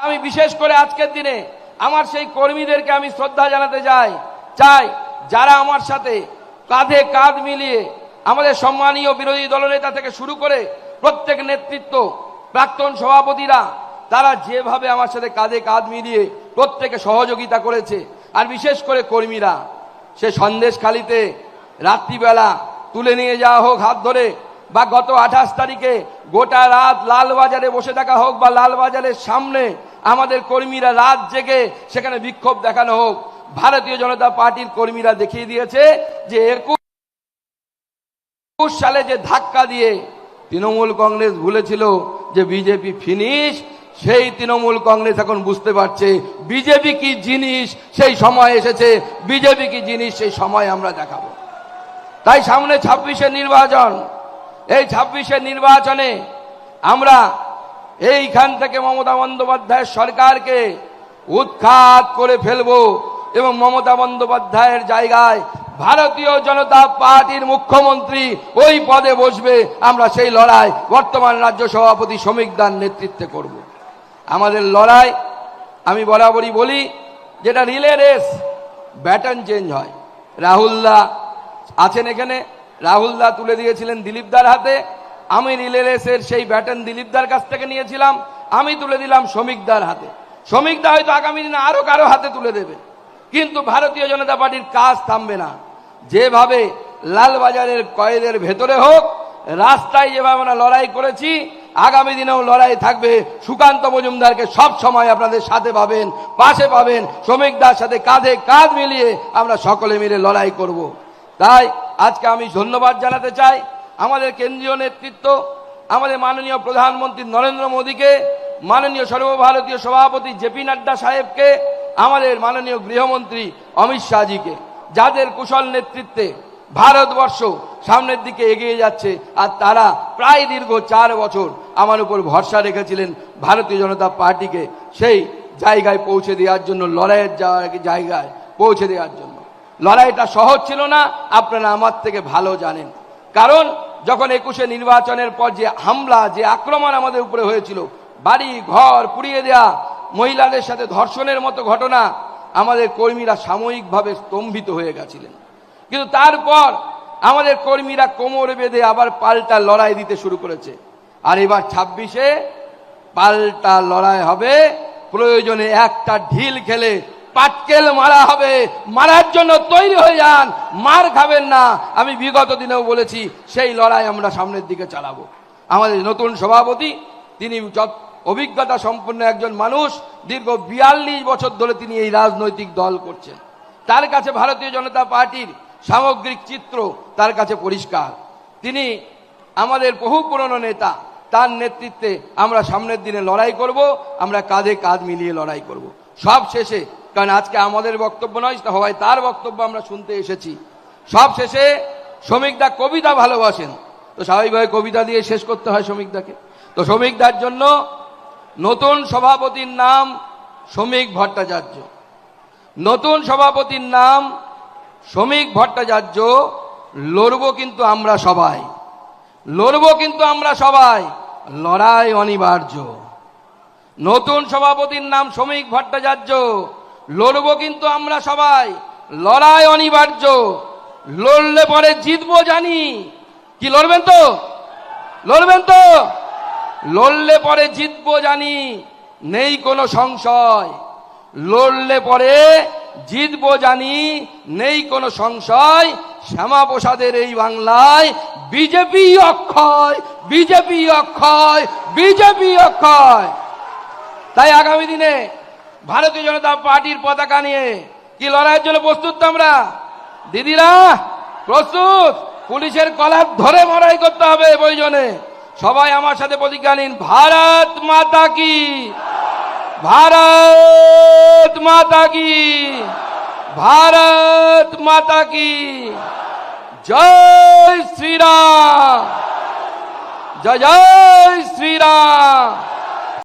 আমি বিশেষ করে আজকের দিনে আমার সেই কর্মীদেরকে আমি শ্রদ্ধা জানাতে চাই যারা আমার সাথে কাঁধে কাঁধ মিলিয়ে আমাদের সম্মানীয় বিরোধী দলনেতা থেকে শুরু করে প্রত্যেক নেতৃত্ব প্রাক্তন সভাপতিরা তারা যেভাবে আমার সাথে কাঁধে কাঁধ মিলিয়ে প্রত্যেকে সহযোগিতা করেছে। আর বিশেষ করে কর্মীরা সে সন্দেশখালিতে রাত্রিবেলা তুলে নিয়ে যাওয়া হোক হাত ধরে, বা গত 28 তারিখে গোটা রাত লালবাজারে বসে থাকা হোক, বা লালবাজারের সামনে আমাদের কর্মীরা রাত জেগে সেখানে বিক্ষোভ দেখানো হোক, ভারতীয় জনতা পার্টির কর্মীরা দেখিয়ে দিয়েছে যে 21 সালে যে ধাক্কা দিয়ে তৃণমূল কংগ্রেস ভুলেছিল যে বিজেপি ফিনিশ, সেই তৃণমূল কংগ্রেস এখন বুঝতে পারছে বিজেপি কি জিনিস, সেই সময় এসেছে। বিজেপি কি জিনিস সেই সময় আমরা দেখাবো। তাই সামনে 26-এর নির্বাচন, এই 26-এর নির্বাচনে আমরা এইখান থেকে মমতা বন্দ্যোপাধ্যায়ের সরকারকে উৎখাত করে ফেলবো এবং মমতা বন্দ্যোপাধ্যায়ের জায়গায় ভারতীয় জনতা পার্টির মুখ্যমন্ত্রী ওই পদে বসবে। আমরা সেই লড়াই বর্তমান রাজ্য সভাপতি শ্রমিক দার নেতৃত্বে করব। আমাদের লড়াই আমি বরাবরই বলি, যেটা রিলে রেস, ব্যাটন চেঞ্জ হয়। রাহুলদা আছেন এখানে, রাহুলদা তুলে দিয়েছিলেন দিলীপদার হাতে, আমি রিলে রেসের সেই ব্যাটন দিলীপদার কাছ থেকে নিয়েছিলাম, আমি তুলে দিলাম শ্রমিকদার হাতে। শ্রমিকদা হয়তো আগামী দিনে আরো কারো হাতে তুলে দেবে, কিন্তু ভারতীয় জনতা পার্টির কাজ থামবে না। যেভাবে লালবাজারের কয়েদের ভেতরে হোক, রাস্তায় যেভাবে আমরা লড়াই করেছি, আগামী দিনেও লড়াই থাকবে। সুকান্ত মজুমদারকে সব সময় আপনাদের সাথে পাবেন, পাশে পাবেন। শ্রমিকদার সাথে কাঁধে কাঁধ মিলিয়ে আমরা সকলে মিলে লড়াই করব। তাই আজকে আমি ধন্যবাদ জানাতে চাই আমাদের কেন্দ্রীয় নেতৃত্ব, আমাদের মাননীয় প্রধানমন্ত্রী নরেন্দ্র মোদীকে, মাননীয় সর্বভারতীয় সভাপতি জেপি নাড্ডা সাহেবকে, আমাদের মাননীয় গৃহমন্ত্রী অমিত শাহজিকে, যাদের কুশল নেতৃত্বে ভারতবর্ষ সামনের দিকে এগিয়ে যাচ্ছে। আর তারা প্রায় দীর্ঘ 4 বছর আমার উপর ভরসা রেখেছিলেন ভারতীয় জনতা পার্টিকে সেই জায়গায় পৌঁছে দেওয়ার জন্য, লড়াইয়ের জায়গায় পৌঁছে দেওয়ার জন্য। লড়াইটা সহজ ছিল না, আপনারা আমার থেকে ভালো জানেন। কারণ যখন 21-এ নির্বাচনের পর যে হামলা, যে আক্রমণ আমাদের উপরে হয়েছিল, বাড়ি ঘর পুড়িয়ে দেয়া, মহিলাদের সাথে ধর্ষণের মতো ঘটনা, আমাদের কর্মীরা সাময়িকভাবে স্তম্ভিত হয়ে গেছিলেন। কিন্তু তারপর আমাদের কর্মীরা কোমর বেঁধে আবার পাল্টা লড়াই দিতে শুরু করেছে। আর এবার 26-এ পাল্টা লড়াই হবে। প্রয়োজনে একটা ঢিল খেলে পাটকেল মারা হবে। মারার জন্য তৈরি হয়ে যান, মার খাবেন না। আমি বিগত দিনেও বলেছি, সেই লড়াই আমরা সামনের দিকে চালাবো। আমাদের নতুন সভাপতি, তিনি অভিজ্ঞতা সম্পন্ন একজন মানুষ, দীর্ঘ 42 বছর ধরে তিনি এই রাজনৈতিক দল করছেন। তার কাছে ভারতীয় জনতা পার্টির সামগ্রিক চিত্র তার কাছে পরিষ্কার। তিনি আমাদের বহু পুরনো নেতা, তার নেতৃত্বে আমরা সামনের দিনে লড়াই করব। আমরা কাঁধে কাঁধ মিলিয়ে লড়াই করব। সব শেষে, কারণ আজকে আমাদের বক্তব্য নয়, হয় তার বক্তব্য আমরা শুনতে এসেছি, সব শেষে শ্রমিকদা কবিতা ভালোবাসেন, তো স্বাভাবিকভাবে কবিতা দিয়ে শেষ করতে হয় শ্রমিকদাকে। তো শ্রমিকদার জন্য নতুন সভাপতির নাম শ্রমিক ভট্টাচার্য। নতুন সভাপতির নাম শ্রমিক ভট্টাচার্য। লড়ব কিন্তু আমরা সবাই, লড়ব কিন্তু আমরা সবাই, লড়াই অনিবার্য। নতুন সভাপতির নাম শ্রমিক ভট্টাচার্য। লড়ব কিন্তু আমরা সবাই, লড়াই অনিবার্য। লড়লে পরে জিতবো জানি। কি লড়বেন তো? লড়বেন তো? লড়লে পরে জিতবো জানি, নেই কোনো সংশয়। লড়লে পরে জিতবো জানি, নেই কোনো সংশয়। শ্যামাপ্রসাদের এই বাংলায় বিজেপি অক্ষয়, বিজেপি অক্ষয়, বিজেপি অক্ষয়। তাই আগামী দিনে ভারতীয় জনতা পার্টির পতাকা নিয়ে কি লড়াইয়ের জন্য প্রস্তুত? তো আমরা দিদিরা প্রস্তুত। পুলিশের কলার ধরে লড়াই করতে হবে প্রয়োজনে। সবাই আমার সাথে প্রতিজ্ঞা নিন, ভারত মাতা কি, ভারত মাতা কি, ভারত মাতা কি। জয় শ্রীরাম, জয় জয় শ্রীরাম।